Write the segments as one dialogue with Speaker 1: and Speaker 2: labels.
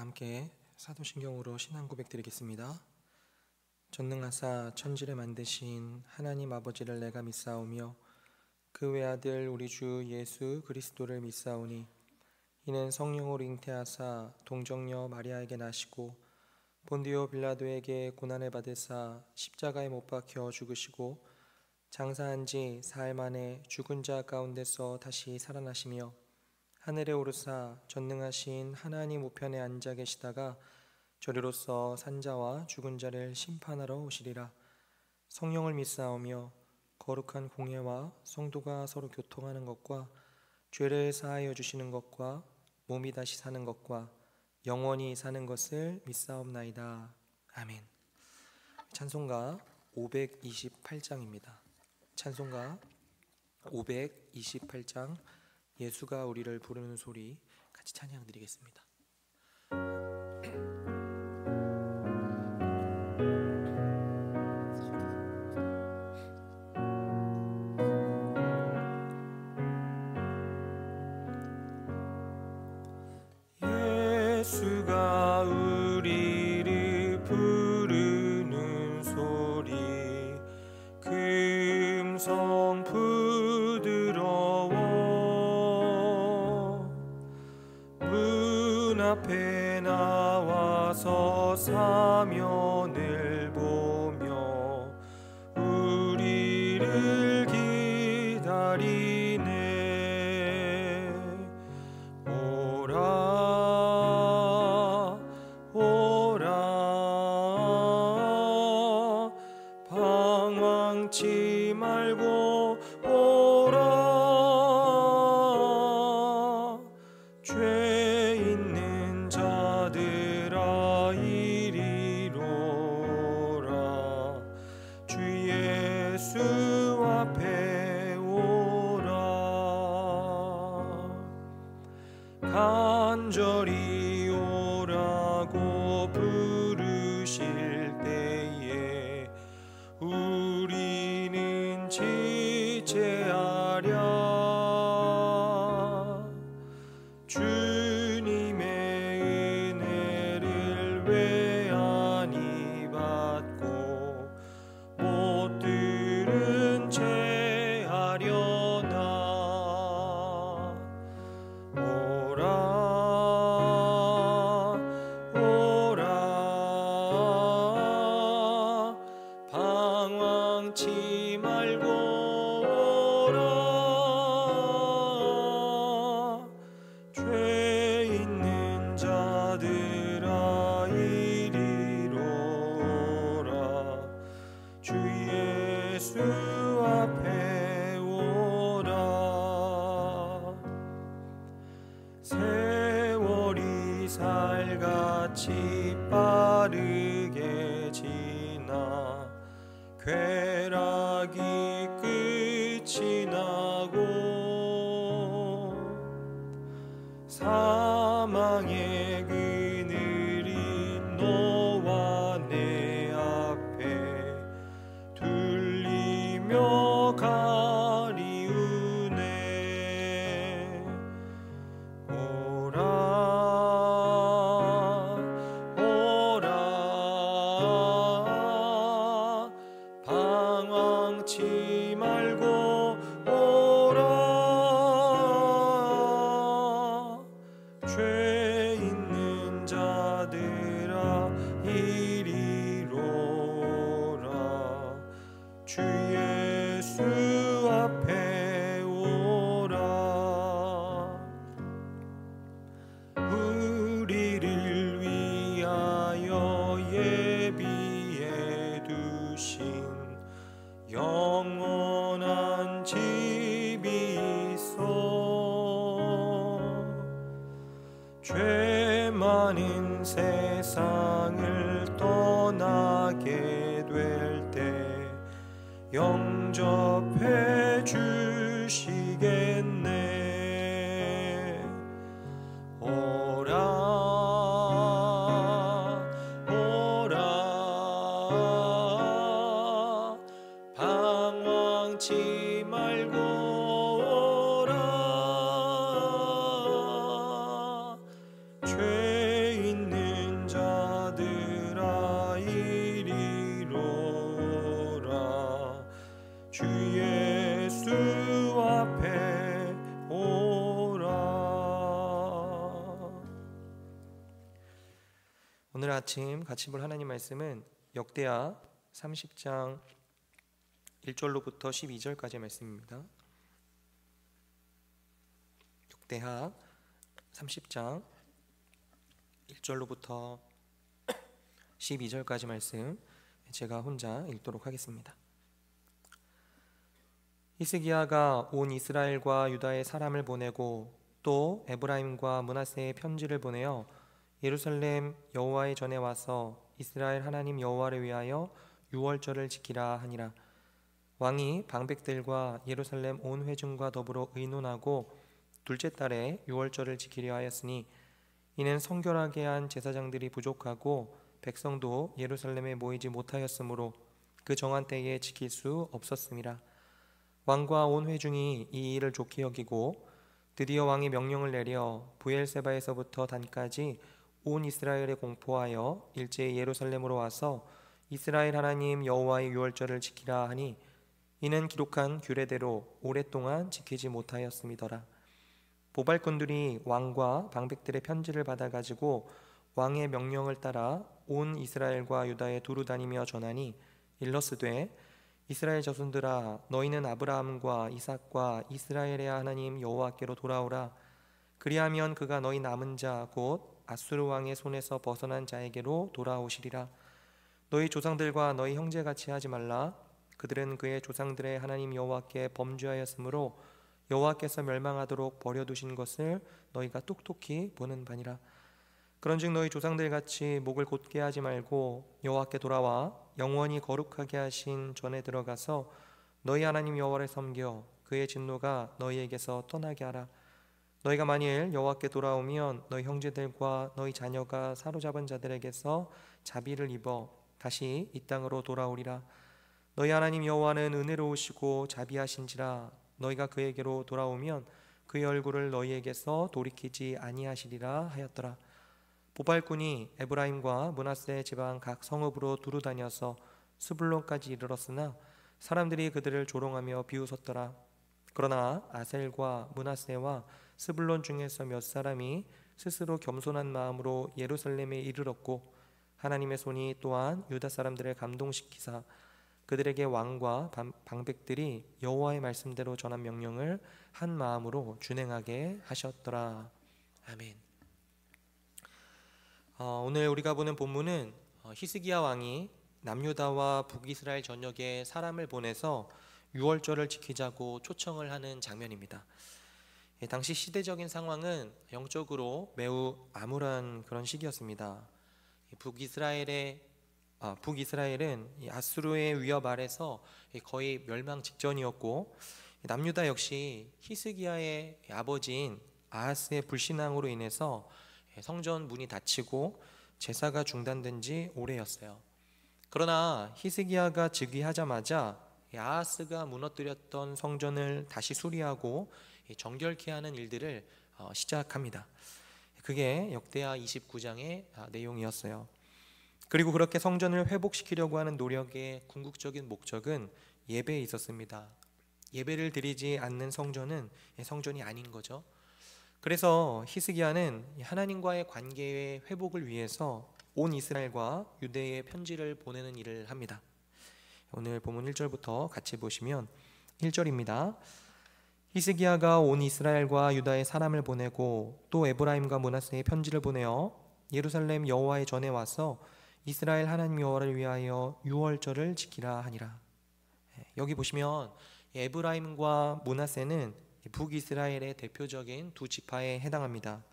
Speaker 1: 함께 사도신경으로 신앙 고백 드리겠습니다. 전능하사 천지를 만드신 하나님 아버지를 내가 믿사오며 그 외아들 우리 주 예수 그리스도를 믿사오니 이는 성령으로 잉태하사 동정녀 마리아에게 나시고 본디오 빌라도에게 고난을 받으사 십자가에 못 박혀 죽으시고 장사한 지 사흘 만에 죽은 자 가운데서 다시 살아나시며 하늘에 오르사 전능하신 하나님 우편에 앉아 계시다가 저리로서 산자와 죽은 자를 심판하러 오시리라. 성령을 믿사오며 거룩한 공예와 성도가 서로 교통하는 것과 죄를 사하여 주시는 것과 몸이 다시 사는 것과 영원히 사는 것을 믿사옵나이다. 아멘. 찬송가 528장입니다. 찬송가 528장 예수가 우리를 부르는 소리 같이 찬양 드리겠습니다. 예수가 우리를 부르는 소리 금성 부드러워 문 앞에 나와서 사면을 보며 우리를 기다리네. 방황치 말고 오라. 죄 있는 자들아 이리로라. 주 예수 앞에 오라. 간절히 오라고 부르실 때에 우리는 지체하랴. 주님의 은혜를 왜 아니 받고 못 들은 채 하려나. 방황치 말고 오라. 죄 있는 자들아 이리로라. 주 예수 앞에 오라. 세월이 살같이 빠르게 지나 쾌락이 끝이 나고 사망의 그늘이 너와 내 앞에 둘리며 가리우네. 방황치 말고 오라. 죄 있는 자들아 이리로라. 주 예수 앞에 오라. 우리를 위하여 예비해 두신 영원한 집이 있어. 죄 많은 세상을 떠나게 될 때 영접해 주시겠네. 오라. 방황치 말고 오라. 죄 있는 오늘 아침 같이 볼 하나님 말씀은 역대하 30장 1절로부터 12절까지의 말씀입니다. 역대하 30장 1절로부터 12절까지 말씀 제가 혼자 읽도록 하겠습니다. 히스기야가 온 이스라엘과 유다의 사람을 보내고 또 에브라임과 므낫세의 편지를 보내어 예루살렘 여호와의 전에 와서 이스라엘 하나님 여호와를 위하여 유월절을 지키라 하니라. 왕이 방백들과 예루살렘 온 회중과 더불어 의논하고 둘째 달에 유월절을 지키려 하였으니 이는 성결하게 한 제사장들이 부족하고 백성도 예루살렘에 모이지 못하였으므로 그 정한 때에 지킬 수 없었음이라. 왕과 온 회중이 이 일을 좋게 여기고 드디어 왕이 명령을 내려 브엘세바에서부터 단까지 온 이스라엘에 공포하여 일제히 예루살렘으로 와서 이스라엘 하나님 여호와의 유월절을 지키라 하니 이는 기록한 규례대로 오랫동안 지키지 못하였음이더라. 보발꾼들이 왕과 방백들의 편지를 받아가지고 왕의 명령을 따라 온 이스라엘과 유다에 두루 다니며 전하니 일러스되 이스라엘 자손들아 너희는 아브라함과 이삭과 이스라엘의 하나님 여호와께로 돌아오라. 그리하면 그가 너희 남은 자 곧 아수르 왕의 손에서 벗어난 자에게로 돌아오시리라. 너희 조상들과 너희 형제같이 하지 말라. 그들은 그의 조상들의 하나님 여호와께 범죄하였으므로 여호와께서 멸망하도록 버려두신 것을 너희가 똑똑히 보는 바니라. 그런즉 너희 조상들같이 목을 곧게 하지 말고 여호와께 돌아와 영원히 거룩하게 하신 전에 들어가서 너희 하나님 여호와를 섬겨 그의 진노가 너희에게서 떠나게 하라. 너희가 만일 여호와께 돌아오면 너희 형제들과 너희 자녀가 사로잡은 자들에게서 자비를 입어 다시 이 땅으로 돌아오리라. 너희 하나님 여호와는 은혜로우시고 자비하신지라. 너희가 그에게로 돌아오면 그의 얼굴을 너희에게서 돌이키지 아니하시리라 하였더라. 보발꾼이 에브라임과 므낫세 지방 각 성읍으로 두루 다녀서 스불론까지 이르렀으나 사람들이 그들을 조롱하며 비웃었더라. 그러나 아셀과 므낫세와 스불론 중에서 몇 사람이 스스로 겸손한 마음으로 예루살렘에 이르렀고 하나님의 손이 또한 유다 사람들을 감동시키사 그들에게 왕과 방백들이 여호와의 말씀대로 전한 명령을 한 마음으로 준행하게 하셨더라. 아멘. 오늘 우리가 보는 본문은 히스기야 왕이 남유다와 북이스라엘 전역에 사람을 보내서 유월절을 지키자고 초청을 하는 장면입니다. 당시 시대적인 상황은 영적으로 매우 암울한 그런 시기였습니다. 북이스라엘은 아수르의 위협 아래서 거의 멸망 직전이었고 남유다 역시 히스기야의 아버지인 아하스의 불신앙으로 인해서 성전 문이 닫히고 제사가 중단된 지 오래였어요. 그러나 히스기야가 즉위하자마자 아하스가 무너뜨렸던 성전을 다시 수리하고 정결케 하는 일들을 시작합니다. 그게 역대하 29장의 내용이었어요. 그리고 그렇게 성전을 회복시키려고 하는 노력의 궁극적인 목적은 예배에 있었습니다. 예배를 드리지 않는 성전은 성전이 아닌 거죠. 그래서 히스기야는 하나님과의 관계의 회복을 위해서 온 이스라엘과 유대에 편지를 보내는 일을 합니다. 오늘 본문 1절부터 같이 보시면 1절입니다. 히스기야가 온 이스라엘과 유다의 사람을 보내고 또 에브라임과 므낫세의 편지를 보내어 예루살렘 여호와의 전에 와서 이스라엘 하나님 여호와를 위하여 유월절을 지키라 하니라. 여기 보시면 에브라임과 므낫세는 북이스라엘의 대표적인 두 지파에 해당합니다.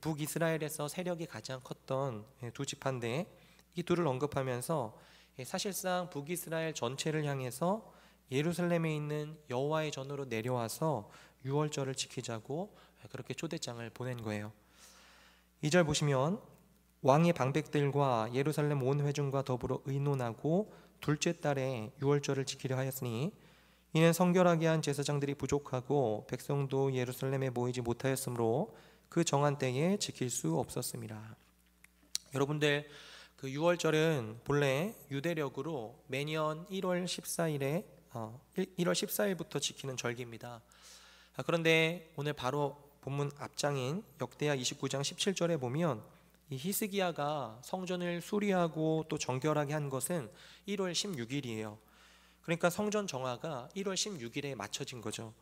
Speaker 1: 북이스라엘에서 세력이 가장 컸던 두 지파인데 이 둘을 언급하면서 사실상 북이스라엘 전체를 향해서 예루살렘에 있는 여호와의 전으로 내려와서 유월절을 지키자고 그렇게 초대장을 보낸 거예요. 2절 보시면 왕의 방백들과 예루살렘 온 회중과 더불어 의논하고 둘째 달에 유월절을 지키려 하였으니 이는 성결하게 한 제사장들이 부족하고 백성도 예루살렘에 모이지 못하였으므로 그 정한 때에 지킬 수 없었습니다. 여러분들 그 유월절은 본래 유대력으로 매년 1월 14일부터 지키는 절기입니다. 그런데 오늘 바로 본문 앞장인 역대하 29장 17절에 보면 이 히스기야가 성전을 수리하고 또 정결하게 한 것은 1월 16일이에요. 그러니까 성전 정화가 1월 16일에 맞춰진 거죠.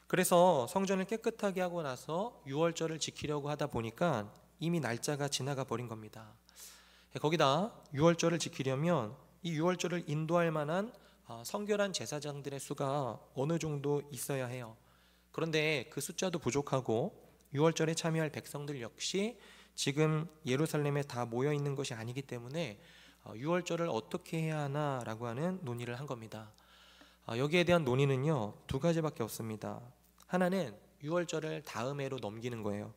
Speaker 1: 그래서 성전을 깨끗하게 하고 나서 유월절을 지키려고 하다 보니까 이미 날짜가 지나가 버린 겁니다. 거기다 유월절을 지키려면 이 유월절을 인도할 만한 성결한 제사장들의 수가 어느 정도 있어야 해요. 그런데 그 숫자도 부족하고 유월절에 참여할 백성들 역시 지금 예루살렘에 다 모여 있는 것이 아니기 때문에 유월절을 어떻게 해야 하나라고 하는 논의를 한 겁니다. 여기에 대한 논의는요, 두 가지밖에 없습니다. 하나는 유월절을 다음 해로 넘기는 거예요.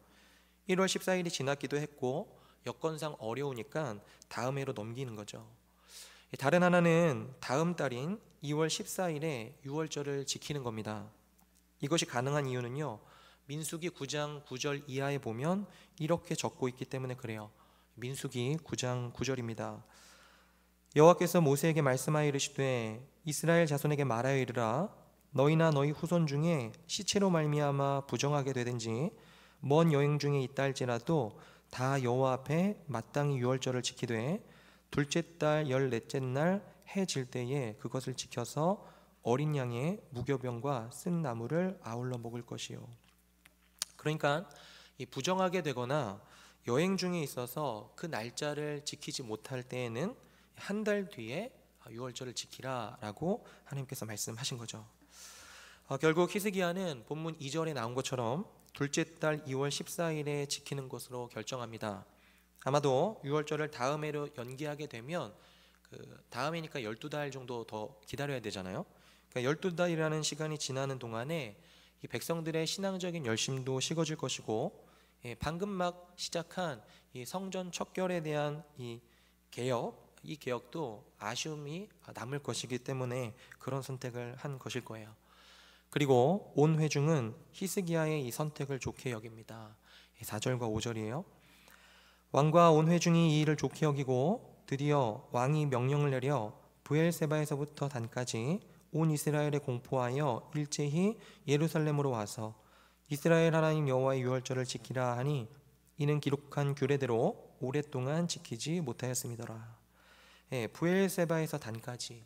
Speaker 1: 1월 14일이 지났기도 했고 여건상 어려우니까 다음 해로 넘기는 거죠. 다른 하나는 다음 달인 2월 14일에 유월절을 지키는 겁니다. 이것이 가능한 이유는요, 민수기 9장 9절 이하에 보면 이렇게 적고 있기 때문에 그래요. 민수기 9장 9절입니다. 여호와께서 모세에게 말씀하여 이르시되 이스라엘 자손에게 말하여 이르라. 너희나 너희 후손 중에 시체로 말미암아 부정하게 되든지 먼 여행 중에 있다 할지라도 다 여호와 앞에 마땅히 유월절을 지키되 둘째 달 14째 날 해 질 때에 그것을 지켜서 어린 양의 무교병과 쓴 나무를 아울러 먹을 것이요. 그러니까 이 부정하게 되거나 여행 중에 있어서 그 날짜를 지키지 못할 때에는 한 달 뒤에 유월절을 지키라라고 하나님께서 말씀하신 거죠. 결국 히스기야는 본문 2절에 나온 것처럼 둘째 달 2월 14일에 지키는 것으로 결정합니다. 아마도 유월절을 다음 해로 연기하게 되면 그 다음 해니까 12달 정도 더 기다려야 되잖아요. 그러니까 12달이라는 시간이 지나는 동안에 이 백성들의 신앙적인 열심도 식어질 것이고, 방금 막 시작한 이 성전 척결에 대한 이 개혁도 아쉬움이 남을 것이기 때문에 그런 선택을 한 것일 거예요. 그리고 온 회중은 히스기야의 이 선택을 좋게 여깁니다. 4절과 5절이에요. 왕과 온 회중이 이 일을 좋게 여기고 드디어 왕이 명령을 내려 브엘세바에서부터 단까지 온 이스라엘에 공포하여 일제히 예루살렘으로 와서 이스라엘 하나님 여호와의 유월절을 지키라 하니 이는 기록한 규례대로 오랫동안 지키지 못하였음이더라. 브엘세바에서 단까지.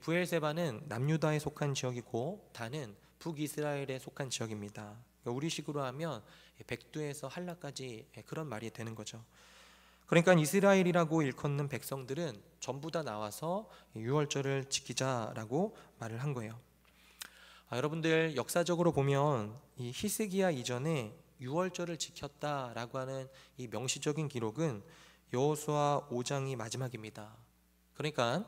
Speaker 1: 브엘세바는 남유다에 속한 지역이고 단은 북이스라엘에 속한 지역입니다. 우리식으로 하면 백두에서 한라까지 그런 말이 되는 거죠. 그러니까 이스라엘이라고 일컫는 백성들은 전부 다 나와서 유월절을 지키자라고 말을 한 거예요. 여러분들 역사적으로 보면 이 히스기야 이전에 유월절을 지켰다라고 하는 이 명시적인 기록은 여호수아 5장이 마지막입니다. 그러니까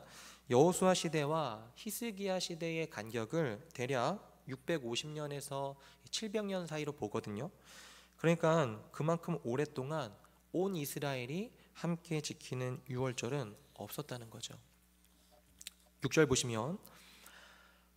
Speaker 1: 여호수아 시대와 히스기야 시대의 간격을 대략 650년에서 700년 사이로 보거든요. 그러니까 그만큼 오랫동안 온 이스라엘이 함께 지키는 유월절은 없었다는 거죠. 6절 보시면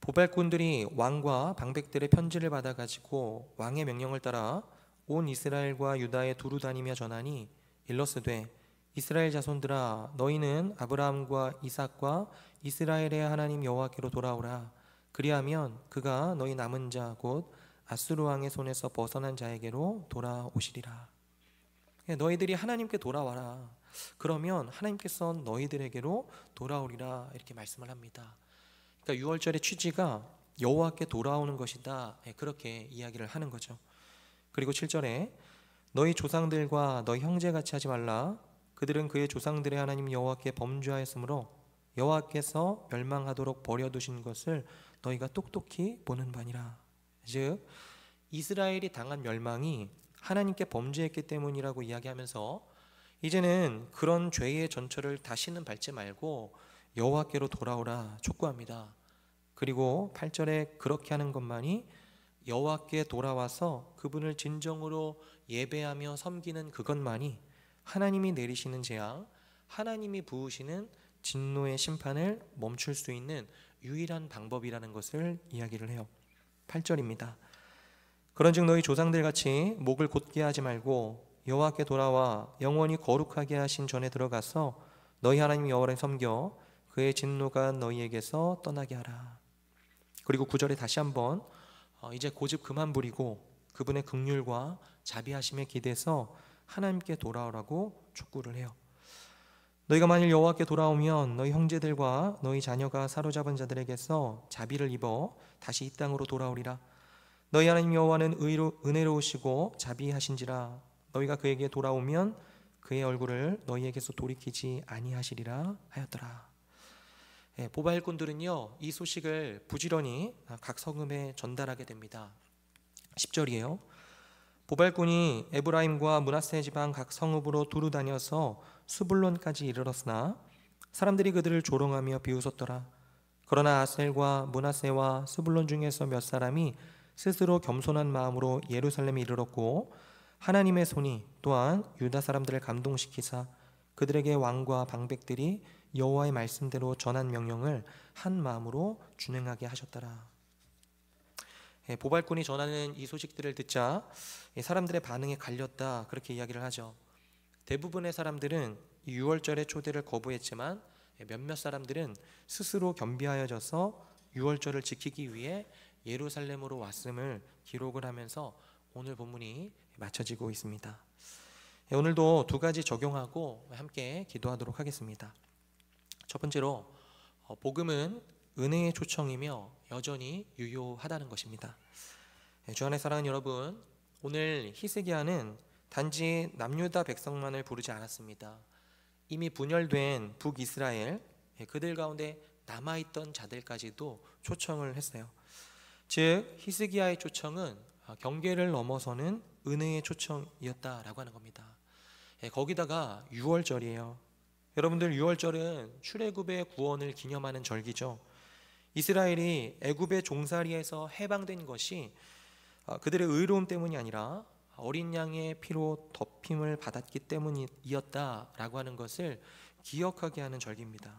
Speaker 1: 보발꾼들이 왕과 방백들의 편지를 받아가지고 왕의 명령을 따라 온 이스라엘과 유다에 두루 다니며 전하니 일러스되 이스라엘 자손들아 너희는 아브라함과 이삭과 이스라엘의 하나님 여호와께로 돌아오라. 그리하면 그가 너희 남은 자 곧 아수르 왕의 손에서 벗어난 자에게로 돌아오시리라. 너희들이 하나님께 돌아와라. 그러면 하나님께서 너희들에게로 돌아오리라 이렇게 말씀을 합니다. 그러니까 유월절의 취지가 여호와께 돌아오는 것이다. 그렇게 이야기를 하는 거죠. 그리고 7절에 너희 조상들과 너희 형제같이 하지 말라. 그들은 그의 조상들의 하나님 여호와께 범죄하였으므로 여호와께서 멸망하도록 버려두신 것을 너희가 똑똑히 보는 바니라. 즉 이스라엘이 당한 멸망이 하나님께 범죄했기 때문이라고 이야기하면서 이제는 그런 죄의 전철을 다시는 밟지 말고 여호와께로 돌아오라 촉구합니다. 그리고 8절에 그렇게 하는 것만이 여호와께 돌아와서 그분을 진정으로 예배하며 섬기는 그것만이 하나님이 내리시는 재앙, 하나님이 부으시는 진노의 심판을 멈출 수 있는 유일한 방법이라는 것을 이야기를 해요. 8절입니다. 그런즉 너희 조상들 같이 목을 곧게 하지 말고 여호와께 돌아와 영원히 거룩하게 하신 전에 들어가서 너희 하나님 여호와를 섬겨 그의 진노가 너희에게서 떠나게 하라. 그리고 9절에 다시 한번 이제 고집 그만 부리고 그분의 긍휼과 자비하심에 기대서 하나님께 돌아오라고 촉구를 해요. 너희가 만일 여호와께 돌아오면 너희 형제들과 너희 자녀가 사로잡은 자들에게서 자비를 입어 다시 이 땅으로 돌아오리라. 너희 하나님 여호와는 은혜로우시고 자비하신지라. 너희가 그에게 돌아오면 그의 얼굴을 너희에게서 돌이키지 아니하시리라 하였더라. 보바 일꾼들은요, 이 소식을 부지런히 각 성읍에 전달하게 됩니다. 10절이에요. 보바 일꾼이 에브라임과 므낫세 지방 각 성읍으로 두루 다녀서 수불론까지 이르렀으나 사람들이 그들을 조롱하며 비웃었더라. 그러나 아셀과 므낫세와 수불론 중에서 몇 사람이 스스로 겸손한 마음으로 예루살렘에 이르렀고 하나님의 손이 또한 유다 사람들을 감동시키사 그들에게 왕과 방백들이 여호와의 말씀대로 전한 명령을 한 마음으로 준행하게 하셨더라. 보발꾼이 전하는 이 소식들을 듣자 사람들의 반응에 갈렸다, 그렇게 이야기를 하죠. 대부분의 사람들은 유월절의 초대를 거부했지만 몇몇 사람들은 스스로 겸비하여져서 유월절을 지키기 위해 예루살렘으로 왔음을 기록을 하면서 오늘 본문이 마쳐지고 있습니다. 오늘도 두 가지 적용하고 함께 기도하도록 하겠습니다. 첫 번째로, 복음은 은혜의 초청이며 여전히 유효하다는 것입니다. 주 안에 사랑하는 여러분, 오늘 히스기야는 단지 남유다 백성만을 부르지 않았습니다. 이미 분열된 북이스라엘, 그들 가운데 남아있던 자들까지도 초청을 했어요. 즉 히스기야의 초청은 경계를 넘어서는 은혜의 초청이었다라고 하는 겁니다. 거기다가 유월절이에요. 여러분들, 유월절은 출애굽의 구원을 기념하는 절기죠. 이스라엘이 애굽의 종살이에서 해방된 것이 그들의 의로움 때문이 아니라 어린 양의 피로 덮임을 받았기 때문이었다라고 하는 것을 기억하게 하는 절기입니다.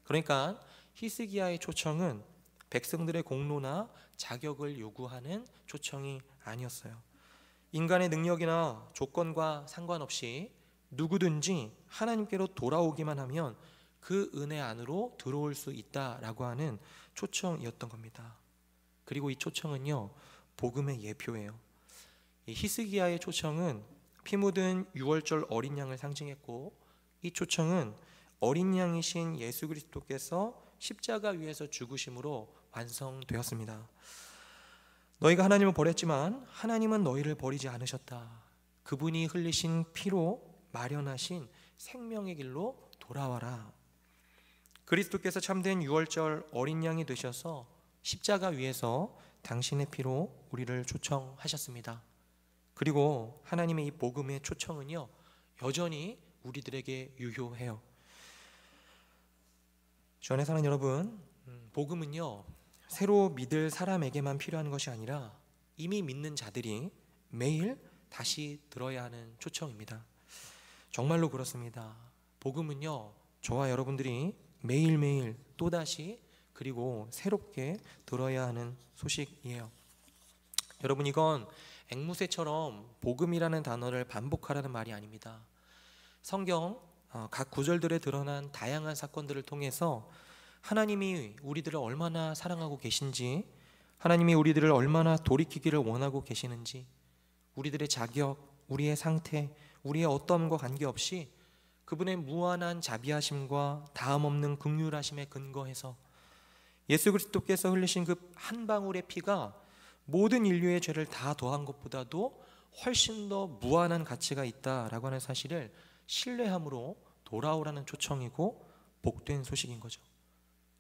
Speaker 1: 그러니까 히스기야의 초청은 백성들의 공로나 자격을 요구하는 초청이 아니었어요. 인간의 능력이나 조건과 상관없이 누구든지 하나님께로 돌아오기만 하면 그 은혜 안으로 들어올 수 있다라고 하는 초청이었던 겁니다. 그리고 이 초청은요, 복음의 예표예요. 이 히스기야의 초청은 피 묻은 유월절 어린 양을 상징했고, 이 초청은 어린 양이신 예수 그리스도께서 십자가 위에서 죽으심으로 완성되었습니다. 너희가 하나님을 버렸지만 하나님은 너희를 버리지 않으셨다. 그분이 흘리신 피로 마련하신 생명의 길로 돌아와라. 그리스도께서 참된 유월절 어린 양이 되셔서 십자가 위에서 당신의 피로 우리를 초청하셨습니다. 그리고 하나님의 이 복음의 초청은요, 여전히 우리들에게 유효해요. 주 안에 사는 여러분, 복음은요, 새로 믿을 사람에게만 필요한 것이 아니라 이미 믿는 자들이 매일 다시 들어야 하는 초청입니다. 정말로 그렇습니다. 복음은요, 저와 여러분들이 매일매일 또다시 그리고 새롭게 들어야 하는 소식이에요. 여러분, 이건 앵무새처럼 복음이라는 단어를 반복하라는 말이 아닙니다. 성경 각 구절들에 드러난 다양한 사건들을 통해서 하나님이 우리들을 얼마나 사랑하고 계신지, 하나님이 우리들을 얼마나 돌이키기를 원하고 계시는지, 우리들의 자격, 우리의 상태, 우리의 어떠함과 관계없이 그분의 무한한 자비하심과 다함없는 긍휼하심에 근거해서 예수 그리스도께서 흘리신 그 한 방울의 피가 모든 인류의 죄를 다 더한 것보다도 훨씬 더 무한한 가치가 있다라고 하는 사실을 신뢰함으로 돌아오라는 초청이고 복된 소식인 거죠.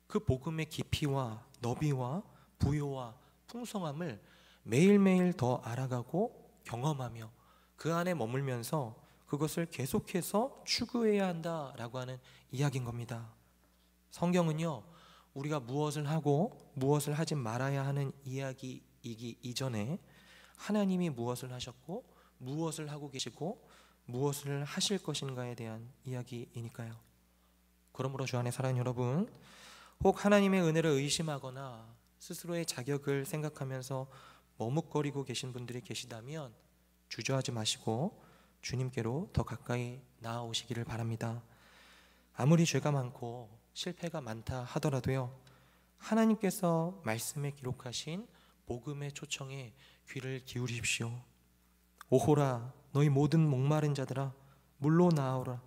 Speaker 1: 그 복음의 깊이와 너비와 부요와 풍성함을 매일매일 더 알아가고 경험하며 그 안에 머물면서 그것을 계속해서 추구해야 한다라고 하는 이야기인 겁니다. 성경은요, 우리가 무엇을 하고 무엇을 하지 말아야 하는 이야기이기 이전에 하나님이 무엇을 하셨고 무엇을 하고 계시고 무엇을 하실 것인가에 대한 이야기이니까요. 그러므로 주 안에 사랑하는 여러분, 혹 하나님의 은혜를 의심하거나 스스로의 자격을 생각하면서 머뭇거리고 계신 분들이 계시다면 주저하지 마시고 주님께로 더 가까이 나아오시기를 바랍니다. 아무리 죄가 많고 실패가 많다 하더라도요, 하나님께서 말씀에 기록하신 복음의 초청에 귀를 기울이십시오. 오호라 너희 모든 목마른 자들아 물로 나아오라.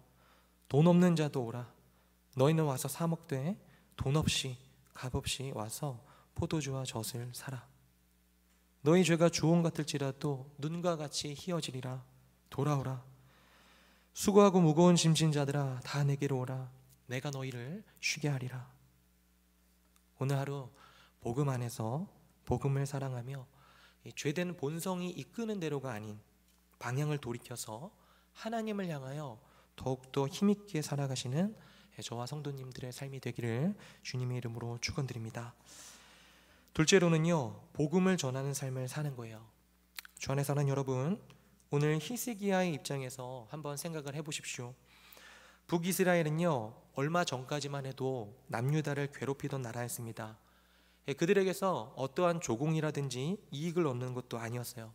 Speaker 1: 돈 없는 자도 오라. 너희는 와서 사 먹되 돈 없이 값 없이 와서 포도주와 젖을 사라. 너희 죄가 주홍 같을지라도 눈과 같이 희어지리라. 돌아오라. 수고하고 무거운 짐진 자들아 다 내게로 오라. 내가 너희를 쉬게 하리라. 오늘 하루 복음 안에서 복음을 사랑하며 이 죄된 본성이 이끄는 대로가 아닌 방향을 돌이켜서 하나님을 향하여 더욱더 힘있게 살아가시는 저와 성도님들의 삶이 되기를 주님의 이름으로 축원드립니다. 둘째로는요, 복음을 전하는 삶을 사는 거예요. 주 안에 사는 여러분, 오늘 히스기야의 입장에서 한번 생각을 해보십시오. 북이스라엘은요, 얼마 전까지만 해도 남유다를 괴롭히던 나라였습니다. 그들에게서 어떠한 조공이라든지 이익을 얻는 것도 아니었어요.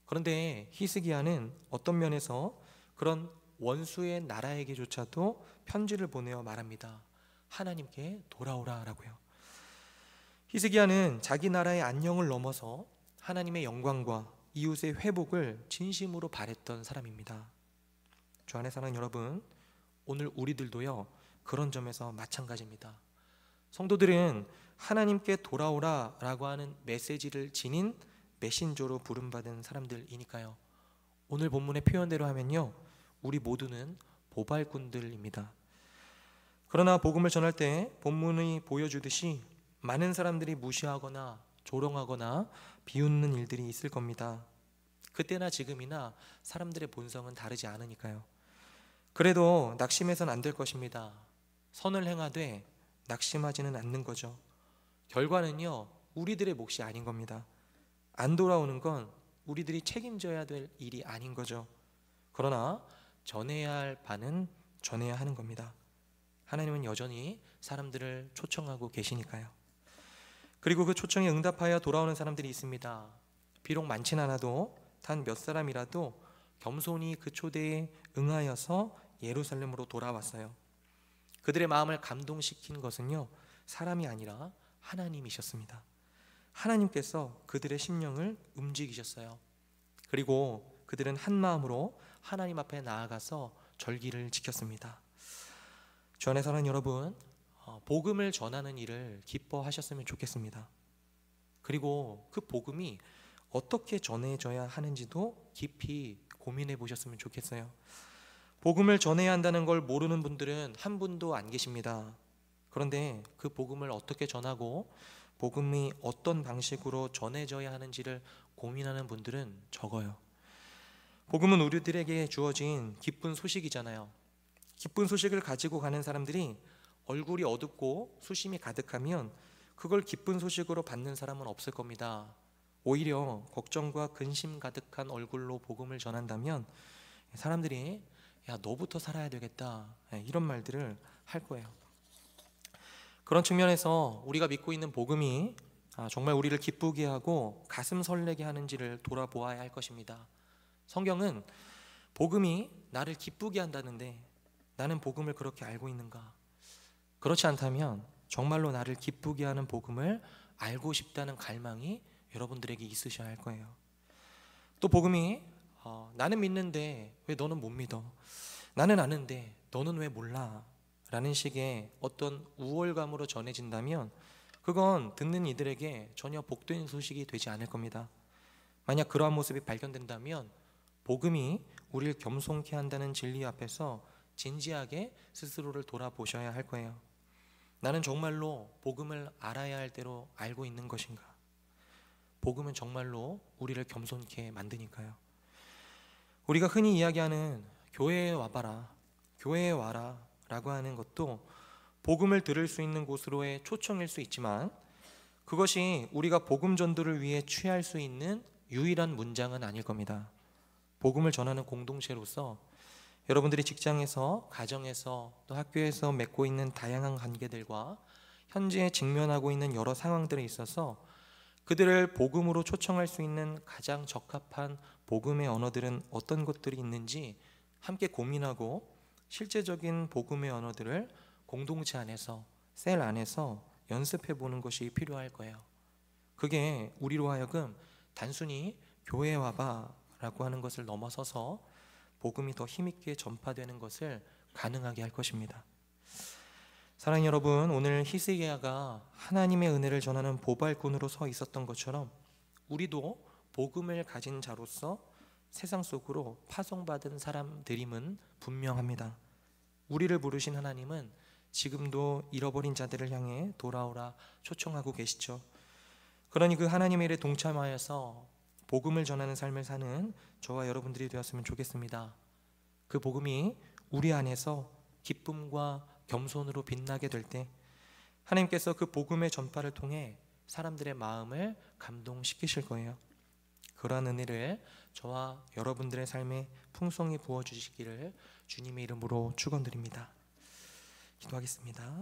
Speaker 1: 그런데 히스기야는 어떤 면에서 그런 원수의 나라에게조차도 편지를 보내어 말합니다. 하나님께 돌아오라 라고요. 히스기야는 자기 나라의 안녕을 넘어서 하나님의 영광과 이웃의 회복을 진심으로 바랬던 사람입니다. 주 안에 사는 여러분, 오늘 우리들도요 그런 점에서 마찬가지입니다. 성도들은 하나님께 돌아오라 라고 하는 메시지를 지닌 메신저로 부름받은 사람들이니까요. 오늘 본문의 표현대로 하면요, 우리 모두는 보발꾼들입니다. 그러나 복음을 전할 때 본문이 보여주듯이 많은 사람들이 무시하거나 조롱하거나 비웃는 일들이 있을 겁니다. 그때나 지금이나 사람들의 본성은 다르지 않으니까요. 그래도 낙심해서는 안 될 것입니다. 선을 행하되 낙심하지는 않는 거죠. 결과는요, 우리들의 몫이 아닌 겁니다. 안 돌아오는 건 우리들이 책임져야 될 일이 아닌 거죠. 그러나 전해야 할 바는 전해야 하는 겁니다. 하나님은 여전히 사람들을 초청하고 계시니까요. 그리고 그 초청에 응답하여 돌아오는 사람들이 있습니다. 비록 많진 않아도 단 몇 사람이라도 겸손히 그 초대에 응하여서 예루살렘으로 돌아왔어요. 그들의 마음을 감동시킨 것은요, 사람이 아니라 하나님이셨습니다. 하나님께서 그들의 심령을 움직이셨어요. 그리고 그들은 한 마음으로 하나님 앞에 나아가서 절기를 지켰습니다. 주 안에 사는 여러분, 복음을 전하는 일을 기뻐하셨으면 좋겠습니다. 그리고 그 복음이 어떻게 전해져야 하는지도 깊이 고민해 보셨으면 좋겠어요. 복음을 전해야 한다는 걸 모르는 분들은 한 분도 안 계십니다. 그런데 그 복음을 어떻게 전하고 복음이 어떤 방식으로 전해져야 하는지를 고민하는 분들은 적어요. 복음은 우리들에게 주어진 기쁜 소식이잖아요. 기쁜 소식을 가지고 가는 사람들이 얼굴이 어둡고 수심이 가득하면 그걸 기쁜 소식으로 받는 사람은 없을 겁니다. 오히려 걱정과 근심 가득한 얼굴로 복음을 전한다면 사람들이 야, 너부터 살아야 되겠다, 이런 말들을 할 거예요. 그런 측면에서 우리가 믿고 있는 복음이 정말 우리를 기쁘게 하고 가슴 설레게 하는지를 돌아보아야 할 것입니다. 성경은 복음이 나를 기쁘게 한다는데 나는 복음을 그렇게 알고 있는가? 그렇지 않다면 정말로 나를 기쁘게 하는 복음을 알고 싶다는 갈망이 여러분들에게 있으셔야 할 거예요. 또 복음이 나는 믿는데 왜 너는 못 믿어? 나는 아는데 너는 왜 몰라? 라는 식의 어떤 우월감으로 전해진다면 그건 듣는 이들에게 전혀 복된 소식이 되지 않을 겁니다. 만약 그러한 모습이 발견된다면 복음이 우리를 겸손케 한다는 진리 앞에서 진지하게 스스로를 돌아보셔야 할 거예요. 나는 정말로 복음을 알아야 할 대로 알고 있는 것인가? 복음은 정말로 우리를 겸손케 만드니까요. 우리가 흔히 이야기하는 교회에 와봐라, 교회에 와라 라고 하는 것도 복음을 들을 수 있는 곳으로의 초청일 수 있지만 그것이 우리가 복음 전도를 위해 취할 수 있는 유일한 문장은 아닐 겁니다. 복음을 전하는 공동체로서 여러분들이 직장에서, 가정에서, 또 학교에서 맺고 있는 다양한 관계들과 현재 직면하고 있는 여러 상황들에 있어서 그들을 복음으로 초청할 수 있는 가장 적합한 복음의 언어들은 어떤 것들이 있는지 함께 고민하고 실제적인 복음의 언어들을 공동체 안에서, 셀 안에서 연습해 보는 것이 필요할 거예요. 그게 우리로 하여금 단순히 교회에 와봐 라고 하는 것을 넘어서서 복음이 더 힘있게 전파되는 것을 가능하게 할 것입니다. 사랑하는 여러분, 오늘 히스기야가 하나님의 은혜를 전하는 보발꾼으로 서 있었던 것처럼 우리도 복음을 가진 자로서 세상 속으로 파송받은 사람들임은 분명합니다. 우리를 부르신 하나님은 지금도 잃어버린 자들을 향해 돌아오라 초청하고 계시죠. 그러니 그 하나님의 일에 동참하여서 복음을 전하는 삶을 사는 저와 여러분들이 되었으면 좋겠습니다. 그 복음이 우리 안에서 기쁨과 겸손으로 빛나게 될 때 하나님께서 그 복음의 전파를 통해 사람들의 마음을 감동시키실 거예요. 그러한 은혜를 저와 여러분들의 삶에 풍성히 부어주시기를 주님의 이름으로 축원드립니다. 기도하겠습니다.